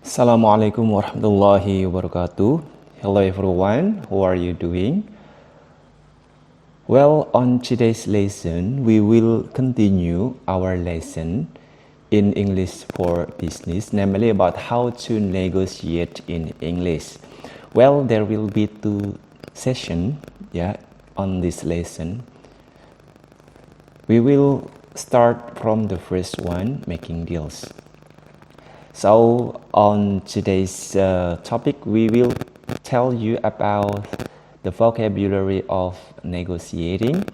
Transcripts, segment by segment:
Assalamualaikum warahmatullahi wabarakatuh. Hello everyone, how are you doing? Well, on today's lesson, we will continue our lesson in English for Business, namely about how to negotiate in English. Well, there will be two sessions on this lesson. We will start from the first one, making deals. So on today's topic, we will tell you about the vocabulary of negotiating,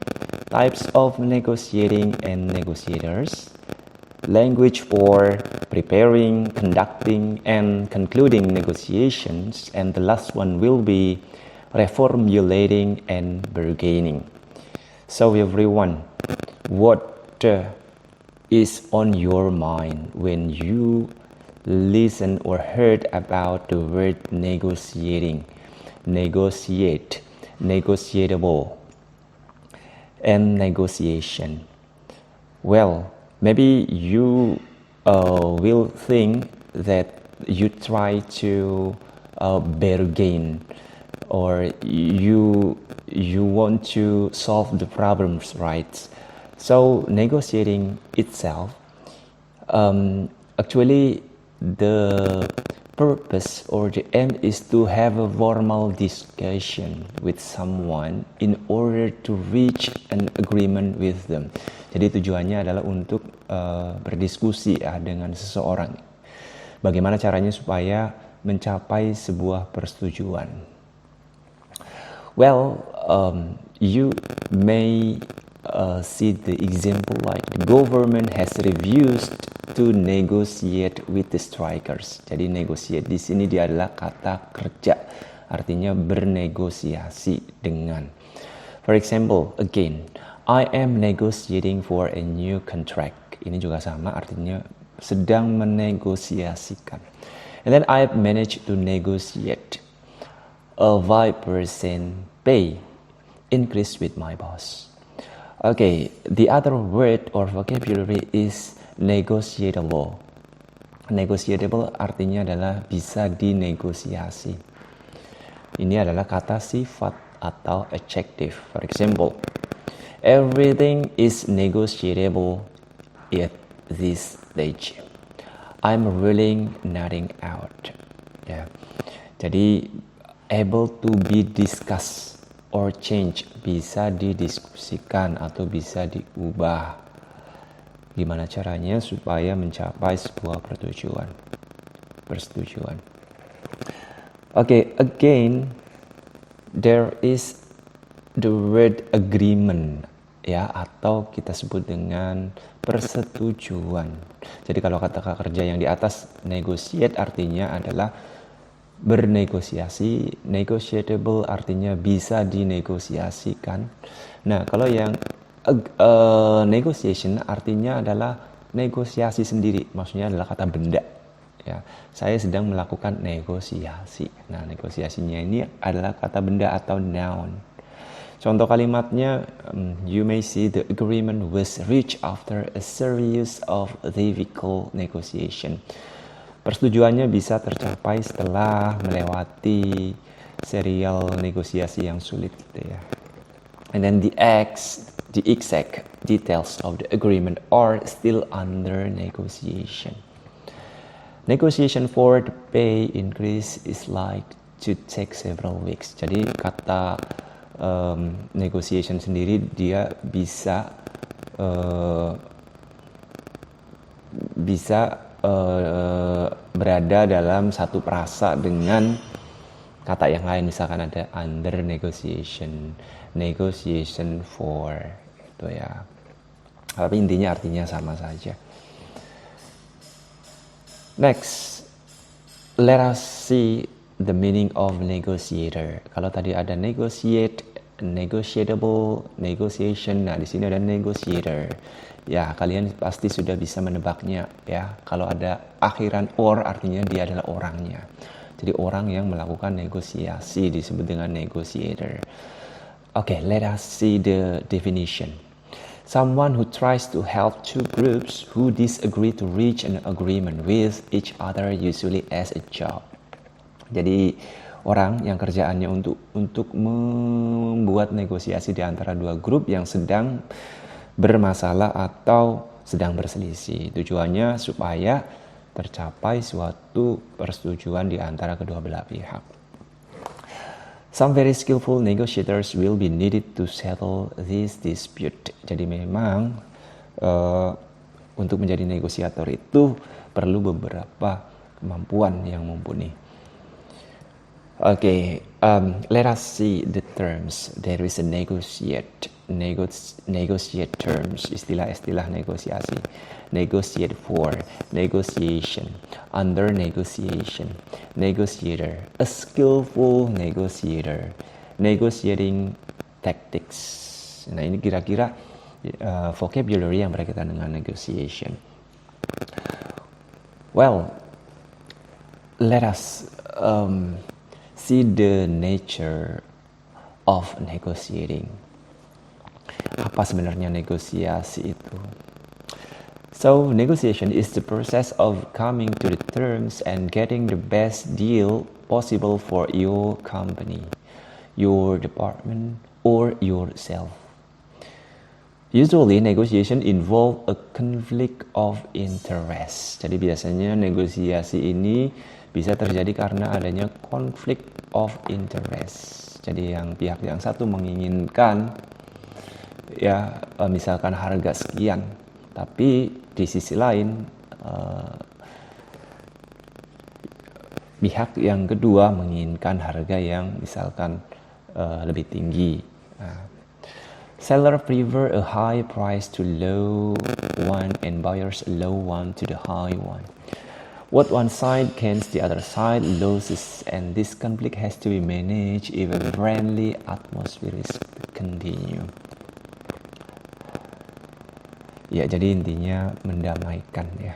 types of negotiating and negotiators, language for preparing, conducting, and concluding negotiations, and the last one will be reformulating and bargaining. So everyone, what is on your mind when you listen or heard about the word negotiating, negotiate, negotiable, and negotiation? Well, maybe you will think that you try to bargain, or you want to solve the problems, right? So negotiating itself, actually the purpose or the aim is to have a formal discussion with someone in order to reach an agreement with them. Jadi tujuannya adalah untuk berdiskusi dengan seseorang. Bagaimana caranya supaya mencapai sebuah persetujuan? Well, you may see the example like the government has refused to negotiate with the strikers. Jadi negotiate di sini dia adalah kata kerja, artinya bernegosiasi dengan. For example, again, I am negotiating for a new contract. Ini juga sama, artinya sedang menegosiasikan. And then I have managed to negotiate a 5% pay increase with my boss. Okay, the other word or vocabulary is negotiable. Negotiable artinya adalah bisa dinegosiasi. Ini adalah kata sifat atau adjective. For example, everything is negotiable at this stage. I'm ruling nothing out. Ya. Jadi able to be discussed or change, bisa didiskusikan atau bisa diubah. Gimana caranya supaya mencapai sebuah persetujuan. Okay, again, there is the word agreement, ya, atau kita sebut dengan persetujuan. Jadi kalau kata kerja yang di atas negotiate artinya adalah bernegosiasi, negotiable artinya bisa dinegosiasikan. Nah, kalau yang negotiation artinya adalah negosiasi sendiri, maksudnya adalah kata benda. Ya, saya sedang melakukan negosiasi. Nah, negosiasinya ini adalah kata benda atau noun. Contoh kalimatnya, you may see the agreement was reached after a series of difficult negotiation. Persetujuannya bisa tercapai setelah melewati serial negosiasi yang sulit, gitu ya. And then the exact details of the agreement are still under negotiation. Negotiation for the pay increase is like to take several weeks. Jadi kata negotiation sendiri dia bisa berada dalam satu frasa dengan kata yang lain, misalkan ada under negotiation, negotiation for, itu ya. Tapi intinya artinya sama saja. Next, let us see the meaning of negotiator. Kalau tadi ada negotiate, negotiable, negotiation, nah di sini ada negotiator. Ya, kalian pasti sudah bisa menebaknya ya. Kalau ada akhiran or artinya dia adalah orangnya. Jadi orang yang melakukan negosiasi disebut dengan negotiator. Okay, let us see the definition. Someone who tries to help two groups who disagree to reach an agreement with each other usually as a job. Jadi orang yang kerjaannya untuk membuat negosiasi di antara dua grup yang sedang bermasalah atau sedang berselisih. Tujuannya supaya tercapai suatu persetujuan di antara kedua belah pihak. Some very skillful negotiators will be needed to settle this dispute. Jadi memang untuk menjadi negosiator itu perlu beberapa kemampuan yang mumpuni. Okay, let us see the terms. There is a negotiate terms, istilah-istilah negosiasi. Negotiate for, negotiation, under negotiation, negotiator, a skillful negotiator, negotiating tactics. Nah, ini kira-kira vocabulary yang berkaitan dengan negotiation. Well, let us see the nature of negotiating. Apa sebenarnya negosiasi itu? So, negotiation is the process of coming to the terms and getting the best deal possible for your company, your department, or yourself. Usually, negotiation involve a conflict of interest. Jadi biasanya negosiasi ini bisa terjadi karena adanya conflict of interest. Jadi pihak yang satu menginginkan misalkan harga sekian, tapi di sisi lain pihak yang kedua menginginkan harga yang misalkan lebih tinggi. Seller prefer a high price to low one and buyers a low one to the high one. What one side gains, the other side loses, and this conflict has to be managed if a friendly atmosphere is to continue. Ya, jadi intinya mendamaikan ya.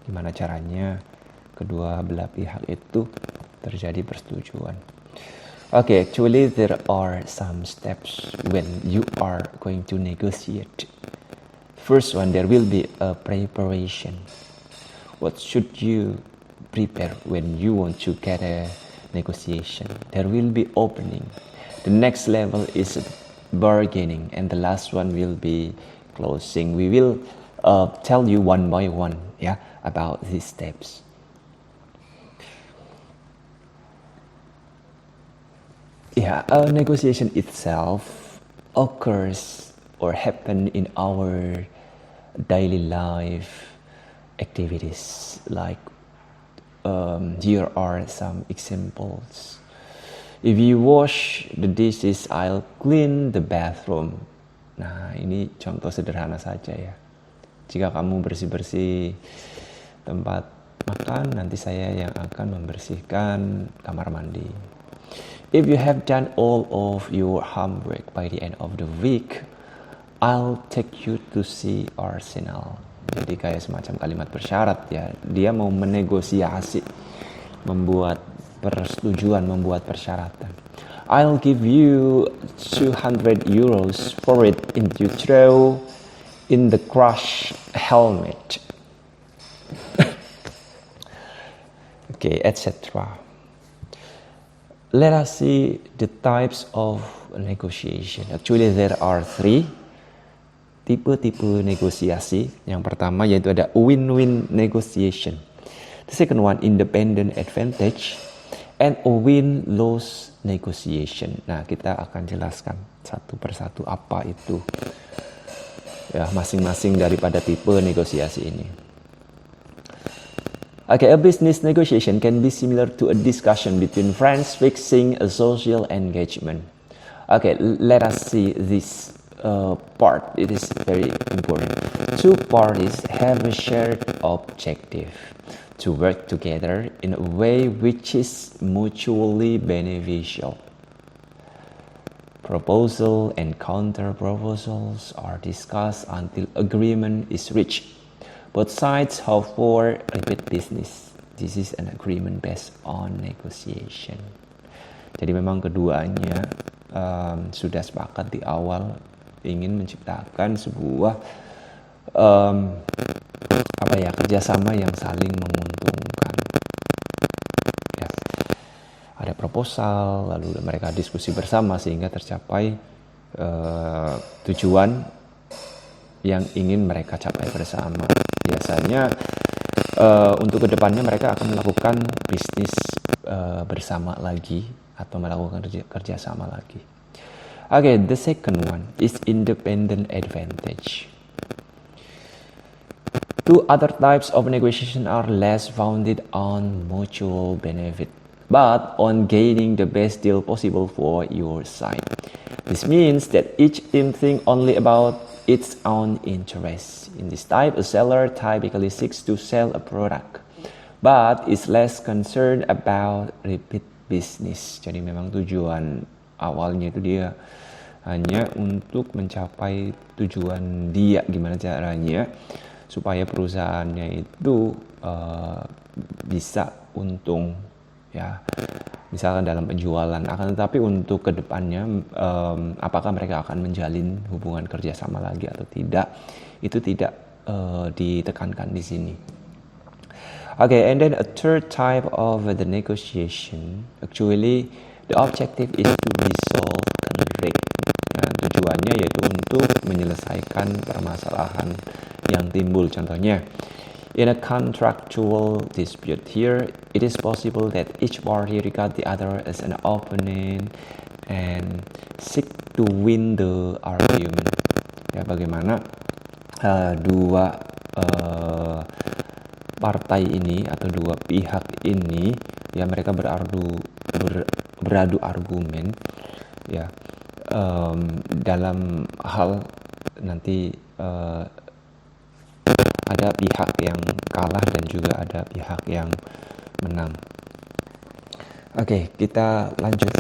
Gimana caranya kedua belah pihak itu terjadi persetujuan. Okay, actually there are some steps when you are going to negotiate. First one, there will be a preparation. What should you prepare when you want to get a negotiation? There will be opening. The next level is bargaining, and the last one will be closing. We will tell you one by one about these steps. Negotiation itself occurs or happen in our daily life activities. Like here are some examples. If you wash the dishes, I'll clean the bathroom. Nah, ini contoh sederhana saja ya. Jika kamu bersih-bersih tempat makan, nanti saya yang akan membersihkan kamar mandi. If you have done all of your homework by the end of the week, I'll take you to see Arsenal. Jadi kayak semacam kalimat bersyarat ya. Dia mau menegosiasi, membuat persetujuan, membuat persyaratan. I'll give you 200 euros for it if you throw in the crash helmet. Okay, etc. Let us see the types of negotiation. Actually, there are 3 tipe-tipe negosiasi. Yang pertama yaitu ada win-win negotiation. The second one, independent advantage, and a win-lose negotiation. Nah, kita akan jelaskan satu persatu apa itu ya masing-masing daripada tipe negosiasi ini. Okay, a business negotiation can be similar to a discussion between friends fixing a social engagement. Okay, let us see this part. It is very important. 2 parties have a shared objective to work together in a way which is mutually beneficial. Proposal and counter-proposals are discussed until agreement is reached. Both sides hope for repeat business. This is an agreement based on negotiation. Jadi memang keduanya sudah sepakat di awal ingin menciptakan sebuah kerjasama yang saling menguntungkan. Ya. Ada proposal, lalu mereka diskusi bersama sehingga tercapai tujuan yang ingin mereka capai bersama. Biasanya untuk kedepannya mereka akan melakukan bisnis bersama lagi atau melakukan kerjasama lagi. Okay, the second one is independent advantage. Two other types of negotiation are less founded on mutual benefit, but on gaining the best deal possible for your side. This means that each team thinks only about its own interest. In this type, a seller typically seeks to sell a product, but is less concerned about repeat business. Jadi memang tujuan awalnya itu dia hanya untuk mencapai tujuan dia, gimana caranya supaya perusahaannya itu bisa untung, ya, misalkan dalam penjualan. Akan tetapi untuk kedepannya apakah mereka akan menjalin hubungan kerjasama lagi atau tidak, itu tidak ditekankan di sini. Okay, and then a third type of the negotiation, actually the objective is to resolve conflict. Nah, tujuannya yaitu untuk menyelesaikan permasalahan yang timbul. Contohnya, in a contractual dispute here, it is possible that each party regard the other as an opponent and seek to win the argument. Ya, bagaimana dua partai ini atau dua pihak ini, ya, mereka beradu argumen, ya, dalam hal nanti ada pihak yang kalah dan juga ada pihak yang menang. Oke, kita lanjut.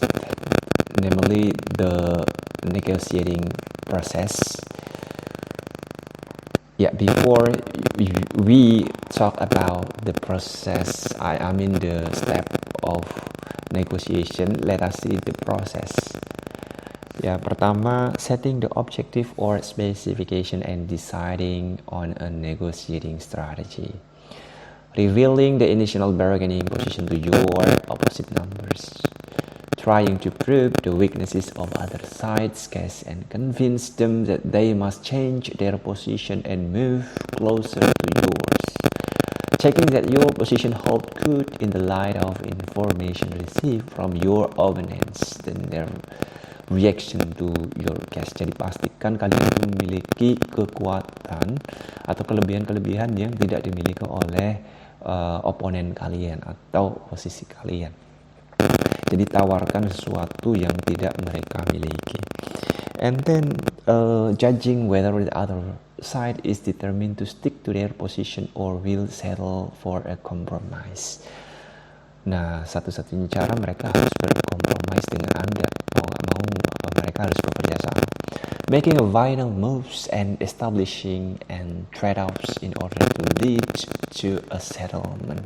Namely the negotiating process. Yeah, before we talk about the process, I mean the step of negotiation, let us see the process. Ya, pertama, setting the objective or specification and deciding on a negotiating strategy. Revealing the initial bargaining position to your opposite numbers. Trying to prove the weaknesses of other side's case and convince them that they must change their position and move closer to yours. Checking that your position holds good in the light of information received from your opponents and their reaction to your case. Jadi pastikan kalian itu memiliki kekuatan atau kelebihan-kelebihan yang tidak dimiliki oleh oponen kalian atau posisi kalian. Jadi tawarkan sesuatu yang tidak mereka miliki. And then judging whether the other side is determined to stick to their position or will settle for a compromise. Nah, satu-satunya cara mereka harus berkompromis dengan Anda. Mau nggak mau, mereka harus bekerja sama. Making a vital moves and establishing and trade-offs in order to lead to a settlement.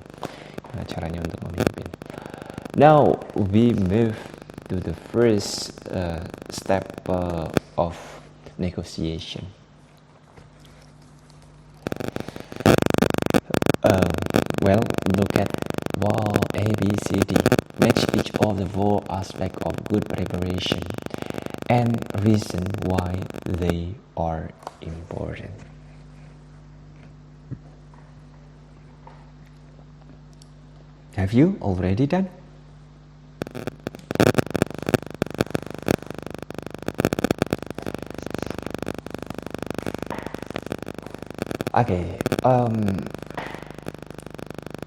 Nah, caranya untuk memimpin. Now we move to the first step of negotiation. Well, look at wall A, B, C, D. Match each of the four aspects of good preparation and reason why they are important. Have you already done? Okay,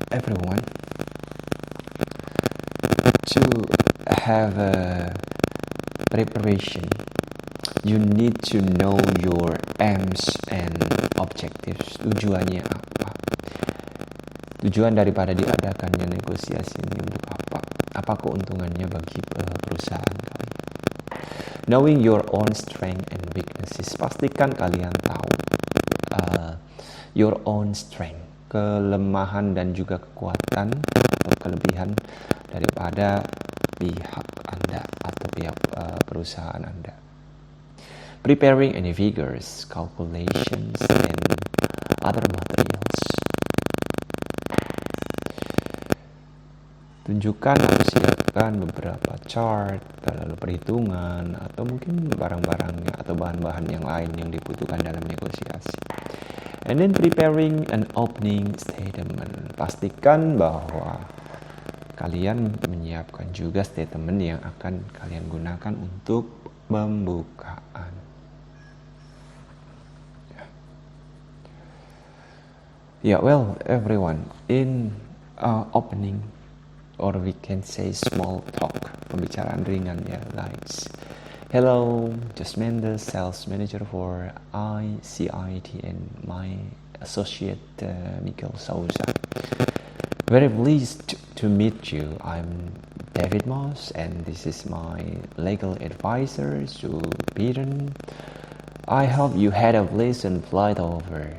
everyone, to have a preparation, you need to know your aims and objectives. Tujuannya apa? Tujuan daripada diadakannya negosiasi ini untuk apa? Apa keuntungannya bagi perusahaan kalian? Knowing your own strength and weaknesses, pastikan kalian tahu your own strength, kelemahan dan juga kekuatan atau kelebihan daripada pihak Anda atau pihak perusahaan Anda. Preparing any figures, calculations, and other materials. Tunjukkan atau siapkan beberapa chart, lalu perhitungan, atau mungkin barang-barangnya atau bahan-bahan yang lain yang dibutuhkan dalam negosiasi. And then preparing an opening statement. Pastikan bahwa kalian menyiapkan juga statement yang akan kalian gunakan untuk pembukaan. Yeah, well, everyone, in opening, or we can say small talk, pembicaraan ringan ya, like, hello, Jasmine, sales manager for ICIT, and my associate Miguel Souza. Very pleased to meet you. I'm David Moss, and this is my legal advisor, Sue Peter. I hope you had a pleasant flight over.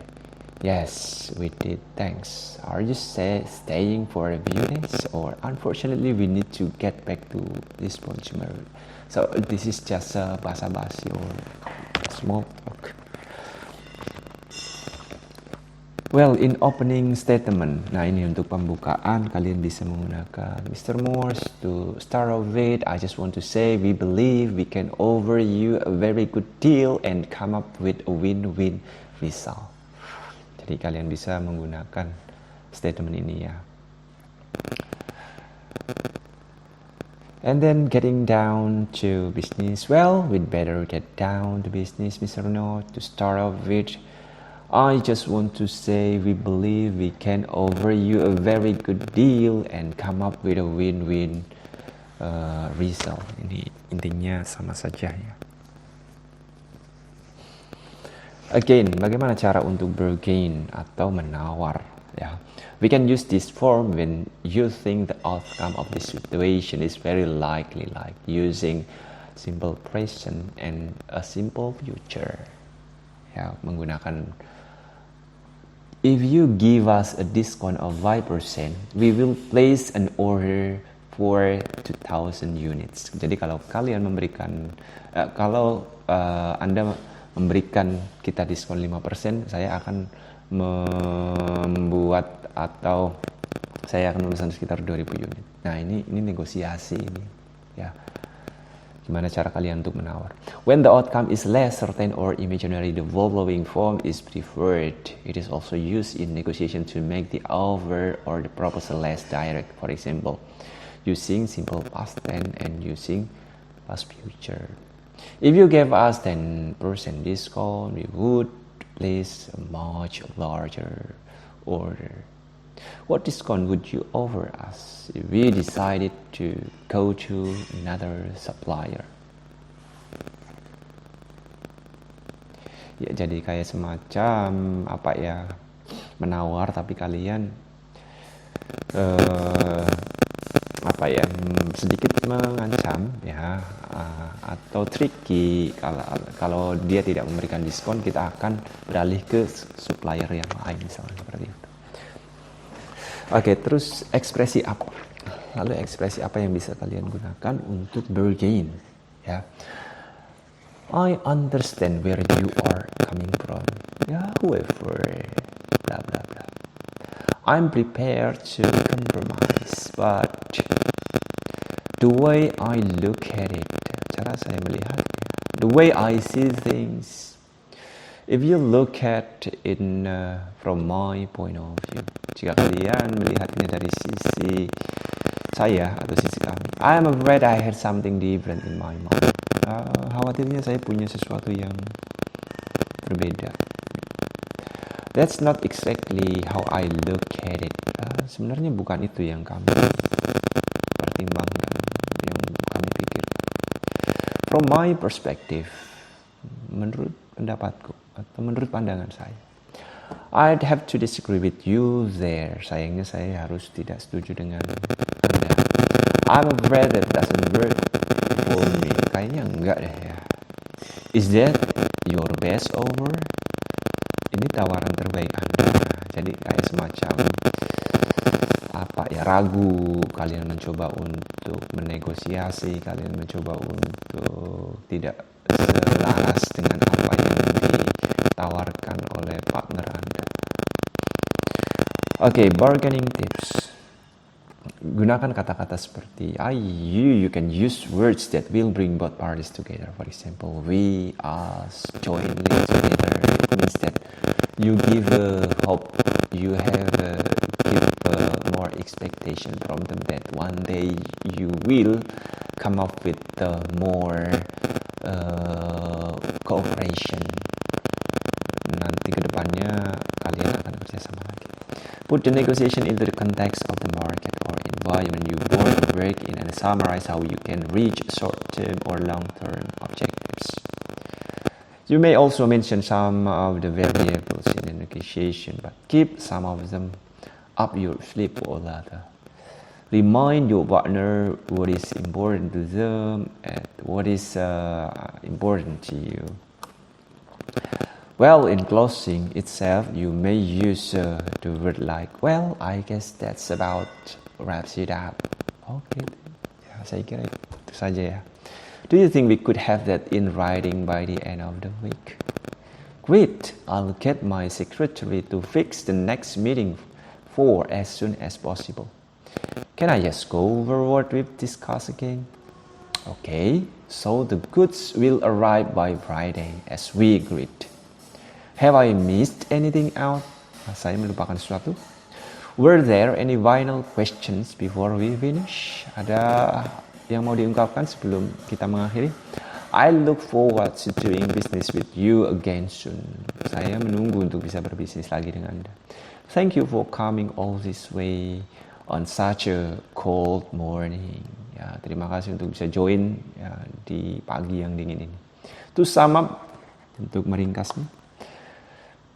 Yes, we did. Thanks. Are you staying for a few days? Or unfortunately, we need to get back to Lisbon tomorrow. So this is just a basa-basi or small talk. Well, in opening statement, nah ini untuk pembukaan, kalian bisa menggunakan Mr. Morse. To start off with, I just want to say we believe we can offer you a very good deal and come up with a win-win result. Jadi kalian bisa menggunakan statement ini ya. And then getting down to business. Well, we'd better get down to business, Mr. No. To start off with, I just want to say we believe we can offer you a very good deal and come up with a win-win result. Ini intinya sama saja ya. Again, bagaimana cara untuk bargain atau menawar? Ya, we can use this form when you think the outcome of the situation is very likely, like using simple present and a simple future. Ya, menggunakan if you give us a discount of 5%, we will place an order for 2,000 units. Jadi kalau kalian memberikan, Anda memberikan kita diskon 5%, saya akan membuat atau saya akan memesan sekitar 2.000 unit. Nah, ini negosiasi ini, ya. Gimana cara kalian untuk menawar? When the outcome is less certain or imaginary, the following form is preferred. It is also used in negotiation to make the offer or the proposal less direct. For example, using simple past tense and using past future. If you gave us 10% discount, we would place a much larger order. What discount would you offer us if we decided to go to another supplier? Ya, jadi kayak semacam apa ya, menawar tapi kalian sedikit mengancam ya, atau tricky. Kalau dia tidak memberikan diskon, kita akan beralih ke supplier yang lain misalnya seperti itu. Oke, terus ekspresi apa? Lalu ekspresi apa yang bisa kalian gunakan untuk bargain? Ya, I understand where you are coming from. Ya, whoever, blah blah blah. I'm prepared to compromise, but the way I look at it, cara saya melihatnya, the way I see things, if you look at it from my point of view, jika kalian melihatnya dari sisi saya atau sisi kami, I am afraid I had something different in my mind. Khawatirnya saya punya sesuatu yang berbeda. That's not exactly how I look at it. Sebenarnya bukan itu yang kami pertimbangkan, yang kami pikirkan. From my perspective, menurut pendapatku atau menurut pandangan saya, I'd have to disagree with you there. Sayangnya saya harus tidak setuju dengan Anda. I'm afraid that doesn't work for me. Kayaknya enggak deh ya. Is that your best offer? Ini tawaran terbaik Anda. Jadi kayak semacam apa ya, ragu. Kalian mencoba untuk menegosiasi, kalian mencoba untuk tidak selaras dengan apa yang ditawarkan oleh partner Anda. Oke, bargaining tips. Gunakan kata-kata seperti you can use words that will bring both parties together. For example, we, us, jointly together. It means that you give hope, you have give more expectation from them that one day you will come up with more cooperation. Nanti kedepannya kalian akan bekerjasama lagi. Put the negotiation into the context of the market or environment you both work in and summarize how you can reach short-term or long-term objectives. You may also mention some of the variables in the negotiation, but keep some of them up your sleeve or later. Remind your partner what is important to them and what is important to you. Well, in closing itself, you may use the word like, well, I guess that's about wraps it up. Okay, ya, saya kira itu saja ya. Do you think we could have that in writing by the end of the week? Great, I'll get my secretary to fix the next meeting for as soon as possible. Can I just go over what we've discussed again? Okay, so the goods will arrive by Friday as we agreed. Have I missed anything out? Saya melupakan sesuatu. Were there any final questions before we finish? Ada yang mau diungkapkan sebelum kita mengakhiri? I look forward to doing business with you again soon. Saya menunggu untuk bisa berbisnis lagi dengan Anda. Thank you for coming all this way on such a cold morning. Ya, terima kasih untuk bisa join ya, di pagi yang dingin ini. To sum up, untuk meringkasnya,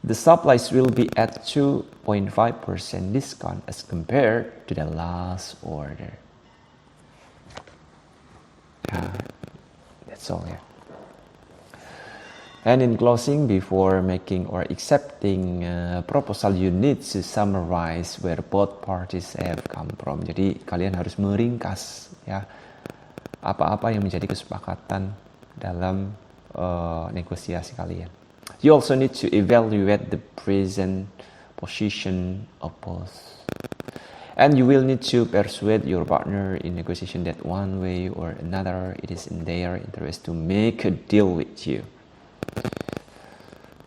the supplies will be at 2.5% discount as compared to the last order. That's all, yeah. And in closing, before making or accepting a proposal, you need to summarize where both parties have come from. Jadi kalian harus meringkas ya apa-apa yang menjadi kesepakatan dalam negosiasi kalian. You also need to evaluate the present position of both. And you will need to persuade your partner in negotiation that one way or another it is in their interest to make a deal with you.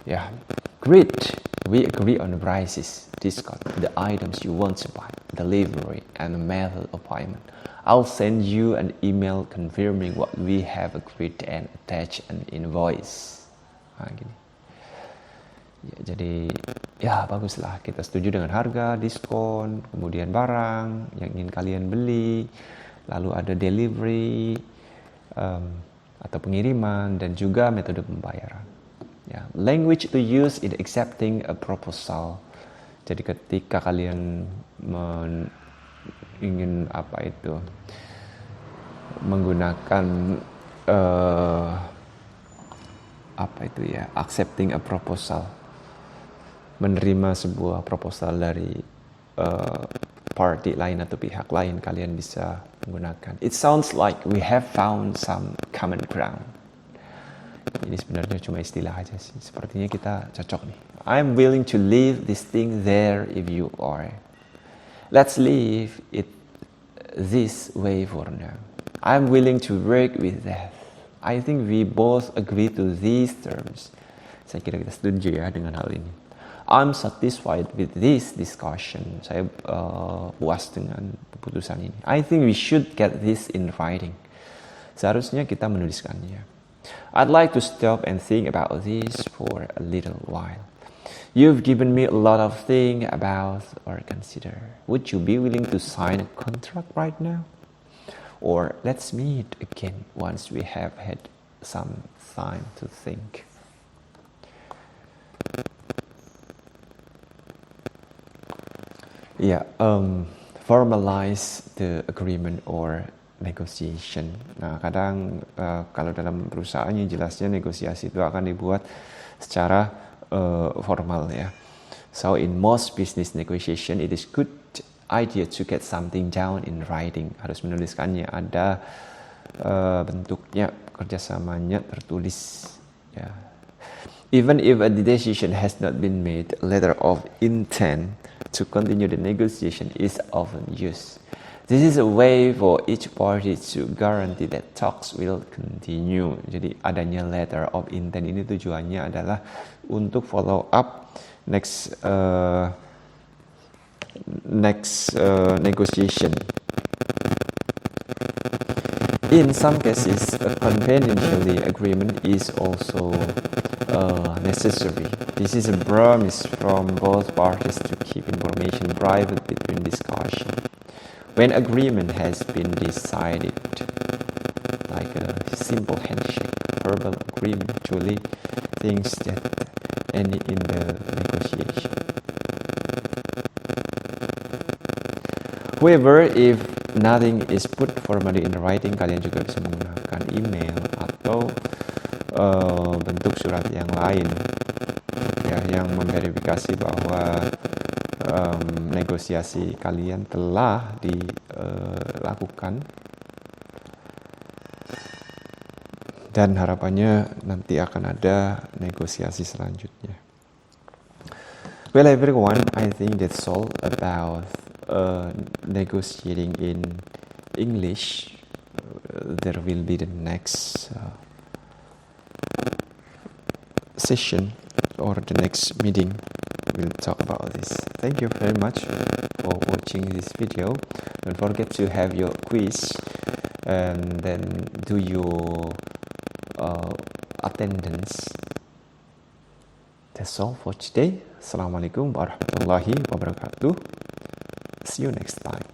Yeah, great. We agree on the prices, discount, the items you want to buy, delivery, and the method of payment. I'll send you an email confirming what we have agreed and attach an invoice. Nah, gini. Ya, jadi ya baguslah kita setuju dengan harga, diskon, kemudian barang yang ingin kalian beli, lalu ada delivery atau pengiriman dan juga metode pembayaran. Ya, language to use in accepting a proposal. Jadi ketika kalian ingin menggunakan accepting a proposal, menerima sebuah proposal dari party lain atau pihak lain, kalian bisa menggunakan. It sounds like we have found some common ground. Ini sebenarnya cuma istilah aja sih. Sepertinya kita cocok nih. I'm willing to leave this thing there if you are. Let's leave it this way for now. I'm willing to work with that. I think we both agree to these terms. Saya kira kita setuju ya dengan hal ini. I'm satisfied with this discussion. Saya puas dengan keputusan ini. I think we should get this in writing. Seharusnya kita menuliskannya. I'd like to stop and think about this for a little while. You've given me a lot of things about or consider. Would you be willing to sign a contract right now? Or let's meet again once we have had some time to think. Yeah, formalize the agreement or negotiation. Nah, kadang kalau dalam perusahaannya jelasnya negosiasi itu akan dibuat secara formal ya. So in most business negotiation, it is good idea to get something down in writing. Harus menuliskannya, ada bentuknya kerjasamanya tertulis. Ya. Even if a decision has not been made, a letter of intent to continue the negotiation is often used. This is a way for each party to guarantee that talks will continue. Jadi adanya letter of intent ini tujuannya adalah untuk follow up next negotiation. In some cases, a confidentiality agreement is also necessary. This is a promise from both parties to keep information private between discussion. When agreement has been decided, like a simple handshake, verbal agreement usually things that end in the negotiation. However, if nothing is put formally in writing, kalian juga bisa menggunakan email atau bentuk surat yang lain ya, yang memverifikasi bahwa negosiasi kalian telah dilakukan, dan harapannya nanti akan ada negosiasi selanjutnya. Well everyone, I think that's all about negotiating in English. There will be the next session or the next meeting. We'll talk about this. Thank you very much for watching this video. Don't forget to have your quiz and then do your attendance. That's all for today. Assalamualaikum warahmatullahi wabarakatuh. See you next time.